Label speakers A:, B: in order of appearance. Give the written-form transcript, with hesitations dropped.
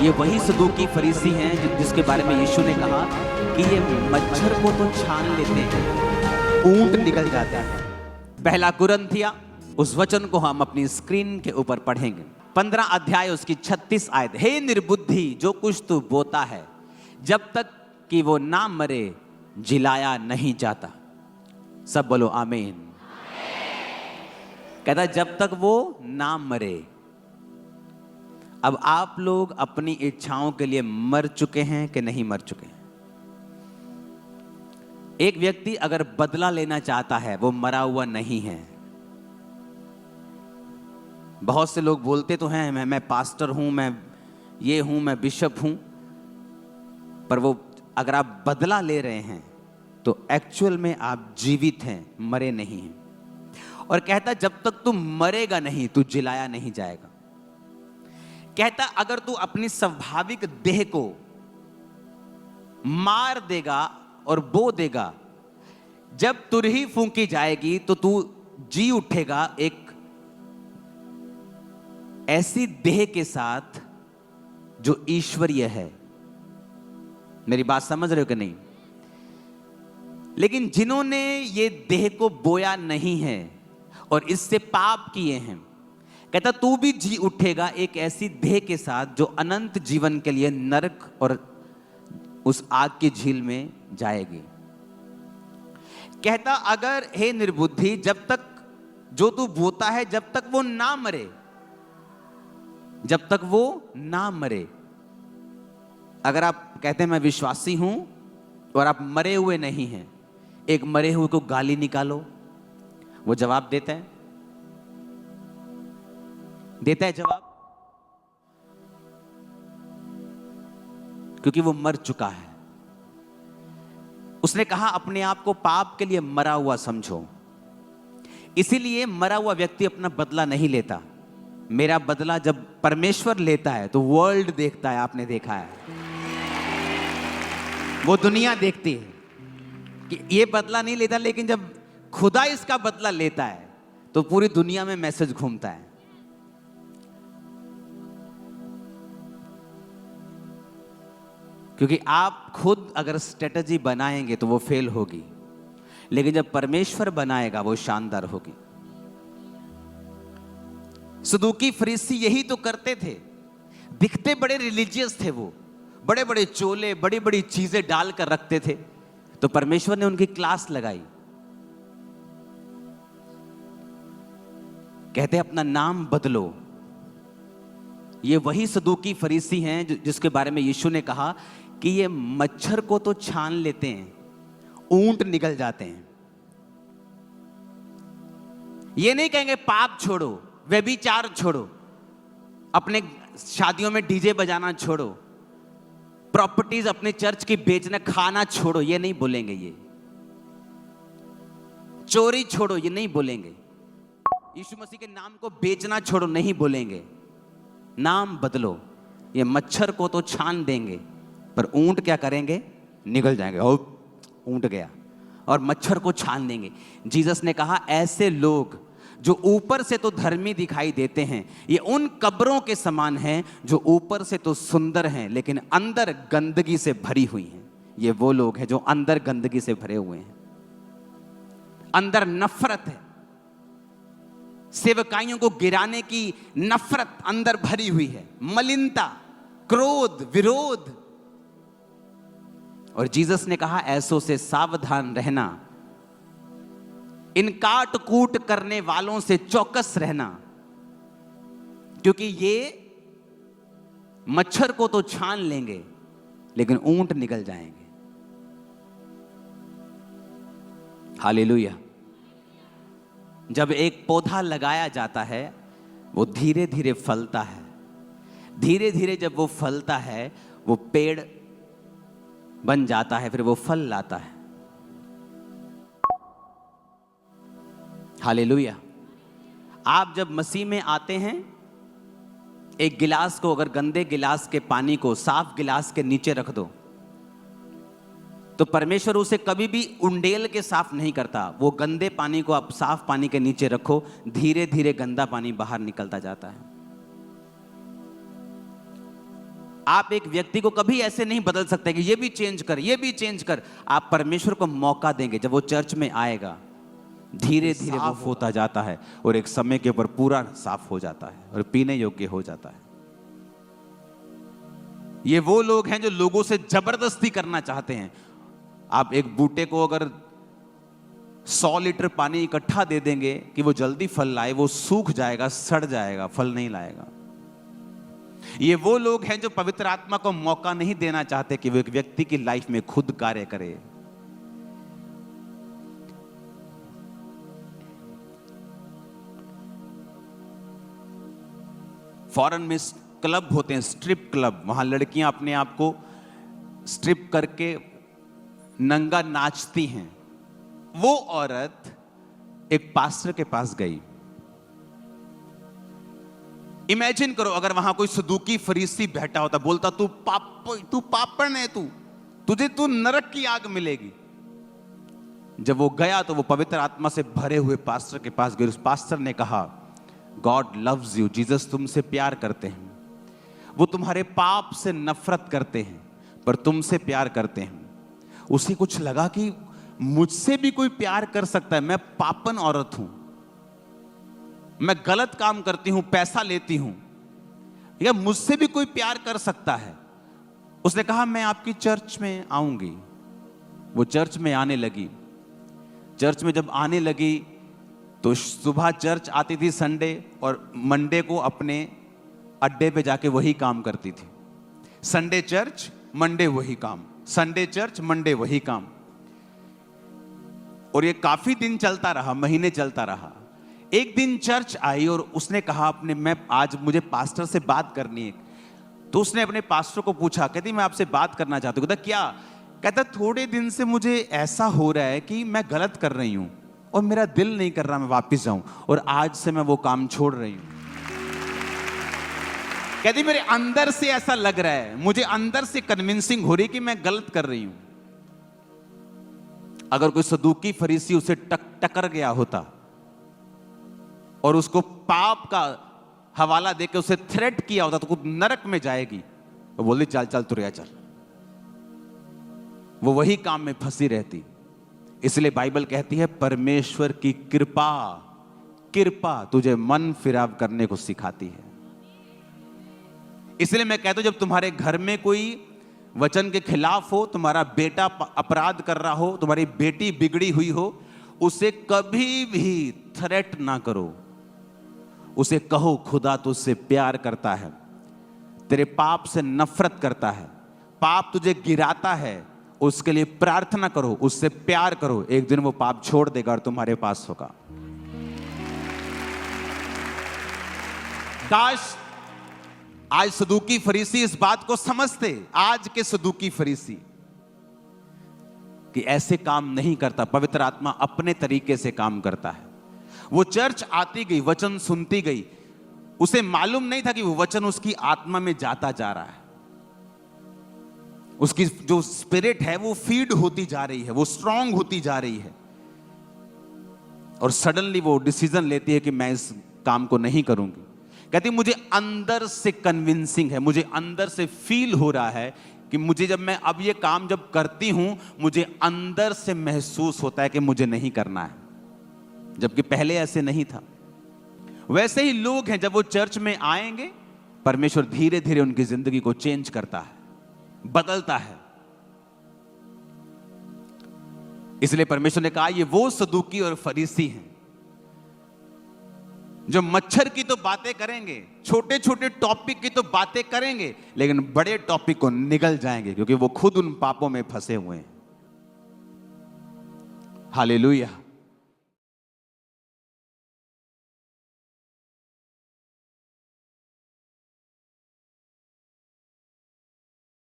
A: ये वही सदूकी फरीसी हैं जिसके बारे में यीशु ने कहा कि ये मच्छर को तो छान लेते हैं, ऊंट निकल जाता है। पहला कुरिन्थिया, उस वचन को हम अपनी स्क्रीन के ऊपर पढ़ेंगे। 15 अध्याय उसकी 36 आयत। हे निर्बुद्धि, जो कुछ तू बोता है जब तक कि वो ना मरे जिलाया नहीं जाता। सब बोलो आमीन। कहता जब तक वो ना मरे। अब आप लोग अपनी इच्छाओं के लिए मर चुके हैं कि नहीं मर चुके हैं? एक व्यक्ति अगर बदला लेना चाहता है वो मरा हुआ नहीं है। बहुत से लोग बोलते तो हैं मैं पास्टर हूं, मैं ये हूं, मैं बिशप हूं, पर वो अगर आप बदला ले रहे हैं तो एक्चुअल में आप जीवित हैं, मरे नहीं हैं। और कहता जब तक तू मरेगा नहीं तू जिलाया नहीं जाएगा। कहता अगर तू अपनी स्वाभाविक देह को मार देगा और बो देगा, जब तुरही फूंकी जाएगी तो तू जी उठेगा एक ऐसी देह के साथ जो ईश्वरीय है। मेरी बात समझ रहे हो कि नहीं? लेकिन जिन्होंने ये देह को बोया नहीं है और इससे पाप किए हैं, कहता तू भी जी उठेगा एक ऐसी देह के साथ जो अनंत जीवन के लिए नरक और उस आग की झील में जाएगी। कहता अगर हे निर्बुद्धि, जब तक जो तू बोता है जब तक वो ना मरे, जब तक वो ना मरे। अगर आप कहते हैं मैं विश्वासी हूं और आप मरे हुए नहीं हैं, एक मरे हुए को गाली निकालो, वो जवाब देता है? देता है जवाब? क्योंकि वो मर चुका है। उसने कहा अपने आप को पाप के लिए मरा हुआ समझो। इसीलिए मरा हुआ व्यक्ति अपना बदला नहीं लेता। मेरा बदला जब परमेश्वर लेता है तो वर्ल्ड देखता है, आपने देखा है, वो दुनिया देखती है कि ये बदला नहीं लेता, लेकिन जब खुदा इसका बदला लेता है तो पूरी दुनिया में मैसेज घूमता है। क्योंकि आप खुद अगर स्ट्रेटजी बनाएंगे तो वो फेल होगी, लेकिन जब परमेश्वर बनाएगा वो शानदार होगी। सदूकी फरीसी यही तो करते थे। दिखते बड़े रिलीजियस थे, वो बड़े बड़े चोले, बड़ी बड़ी चीजें डालकर रखते थे, तो परमेश्वर ने उनकी क्लास लगाई। कहते अपना नाम बदलो। ये वही सदूकी फरीसी हैं जिसके बारे में यीशु ने कहा कि ये मच्छर को तो छान लेते हैं, ऊंट निकल जाते हैं। ये नहीं कहेंगे पाप छोड़ो, व्यभिचार छोड़ो, अपने शादियों में डीजे बजाना छोड़ो, प्रॉपर्टीज अपने चर्च की बेचना, खाना छोड़ो, ये नहीं बोलेंगे। ये चोरी छोड़ो, ये नहीं बोलेंगे। यीशु मसीह के नाम को बेचना छोड़ो, नहीं बोलेंगे। नाम बदलो। ये मच्छर को तो छान देंगे पर ऊंट क्या करेंगे? निकल जाएंगे। ओ ऊंट गया, और मच्छर को छान देंगे। जीसस ने कहा ऐसे लोग जो ऊपर से तो धर्मी दिखाई देते हैं, ये उन कब्रों के समान हैं जो ऊपर से तो सुंदर हैं लेकिन अंदर गंदगी से भरी हुई हैं। ये वो लोग हैं जो अंदर गंदगी से भरे हुए हैं, अंदर नफरत है, सेवकाइयों को गिराने की नफरत अंदर भरी हुई है, मलिनता, क्रोध, विरोध। और जीसस ने कहा ऐसों से सावधान रहना, इन काट कूट करने वालों से चौकस रहना, क्योंकि ये मच्छर को तो छान लेंगे लेकिन ऊंट निकल जाएंगे। हालेलुया। जब एक पौधा लगाया जाता है वो धीरे धीरे फलता है, धीरे धीरे जब वो फलता है वो पेड़ बन जाता है, फिर वो फल लाता है। हालेलुया। आप जब मसीह में आते हैं, एक गिलास को अगर गंदे गिलास के पानी को साफ गिलास के नीचे रख दो तो परमेश्वर उसे कभी भी उंडेल के साफ नहीं करता। वो गंदे पानी को आप साफ पानी के नीचे रखो, धीरे धीरे गंदा पानी बाहर निकलता जाता है। आप एक व्यक्ति को कभी ऐसे नहीं बदल सकते कि ये भी चेंज कर, ये भी चेंज कर। आप परमेश्वर को मौका देंगे, जब वो चर्च में आएगा धीरे धीरे वो होता जाता है और एक समय के ऊपर पूरा साफ हो जाता है और पीने योग्य हो जाता है। ये वो लोग हैं जो लोगों से जबरदस्ती करना चाहते हैं। आप एक बूटे को अगर 100 लीटर पानी इकट्ठा दे देंगे कि वो जल्दी फल लाए, वो सूख जाएगा, सड़ जाएगा, फल नहीं लाएगा। ये वो लोग हैं जो पवित्र आत्मा को मौका नहीं देना चाहते कि वो एक व्यक्ति की लाइफ में खुद कार्य करे। फॉरेन में क्लब होते हैं, स्ट्रिप क्लब, वहां लड़कियां अपने आप को स्ट्रिप करके नंगा नाचती हैं। वो औरत एक पास्टर के पास गई। इमेजिन करो अगर वहां कोई सदूकी फरीसी बैठा होता, बोलता तू पापण है, तू नरक की आग मिलेगी। जब वो गया तो वो पवित्र आत्मा से भरे हुए पास्टर के पास गए। उस पास्टर ने कहा, गॉड लव्स यू, जीसस तुमसे प्यार करते हैं, वो तुम्हारे पाप से नफरत करते हैं पर तुमसे प्यार करते हैं। उसे कुछ लगा कि मुझसे भी कोई प्यार कर सकता है, मैं पापन औरत हूं, मैं गलत काम करती हूं, पैसा लेती हूं, या मुझसे भी कोई प्यार कर सकता है। उसने कहा मैं आपकी चर्च में आऊंगी। वो चर्च में आने लगी। चर्च में जब आने लगी तो सुबह चर्च आती थी संडे, और मंडे को अपने अड्डे पे जाके वही काम करती थी। संडे चर्च, मंडे वही काम, संडे चर्च, मंडे वही काम। और ये काफी दिन चलता रहा, महीने चलता रहा। एक दिन चर्च आई और उसने कहा मैं आज मुझे पास्टर से बात करनी है। तो उसने अपने पास्टर को पूछा, कहती मैं आपसे बात करना चाहती हूँ। कहता क्या? कहता थोड़े दिन से मुझे ऐसा हो रहा है कि मैं गलत कर रही हूं और मेरा दिल नहीं कर रहा मैं वापस जाऊं, और आज से मैं वो काम छोड़ रही हूं। कहती मेरे अंदर से ऐसा लग रहा है, मुझे अंदर से कन्विंसिंग हो रही कि मैं गलत कर रही हूं। अगर कोई सदूकी फरीसी उसे टकर गया होता और उसको पाप का हवाला देकर उसे थ्रेट किया होता तो कुछ नरक में जाएगी, तो बोली चल चल तुरिया चल, वो वही काम में फंसी रहती। इसलिए बाइबल कहती है परमेश्वर की कृपा तुझे मन फिराव करने को सिखाती है। इसलिए मैं कहता हूं जब तुम्हारे घर में कोई वचन के खिलाफ हो, तुम्हारा बेटा अपराध कर रहा हो, तुम्हारी बेटी बिगड़ी हुई हो, उसे कभी भी थ्रेट ना करो। उसे कहो खुदा तुझसे प्यार करता है, तेरे पाप से नफरत करता है, पाप तुझे गिराता है, उसके लिए प्रार्थना करो, उससे प्यार करो। एक दिन वो पाप छोड़ देगा और तुम्हारे पास होगा। काश आज सदूकी फरीसी इस बात को समझते, आज के सदूकी फरीसी, कि ऐसे काम नहीं करता, पवित्र आत्मा अपने तरीके से काम करता है। वो चर्च आती गई, वचन सुनती गई, उसे मालूम नहीं था कि वो वचन उसकी आत्मा में जाता जा रहा है। उसकी जो स्पिरिट है वो फीड होती जा रही है, वो स्ट्रांग होती जा रही है, और सडनली वो डिसीजन लेती है कि मैं इस काम को नहीं करूंगी। कहती मुझे अंदर से कन्विंसिंग है, मुझे अंदर से फील हो रहा है कि मुझे जब मैं अब ये काम जब करती हूं, मुझे अंदर से महसूस होता है कि मुझे नहीं करना है, जबकि पहले ऐसे नहीं था। वैसे ही लोग हैं, जब वो चर्च में आएंगे, परमेश्वर धीरे धीरे उनकी जिंदगी को चेंज करता है, बदलता है। इसलिए परमेश्वर ने कहा ये वो सदूकी और फरीसी हैं जो मच्छर की तो बातें करेंगे, छोटे छोटे टॉपिक की तो बातें करेंगे, लेकिन बड़े टॉपिक को निगल जाएंगे, क्योंकि वो खुद उन पापों में फंसे हुए हैं। हालेलुया।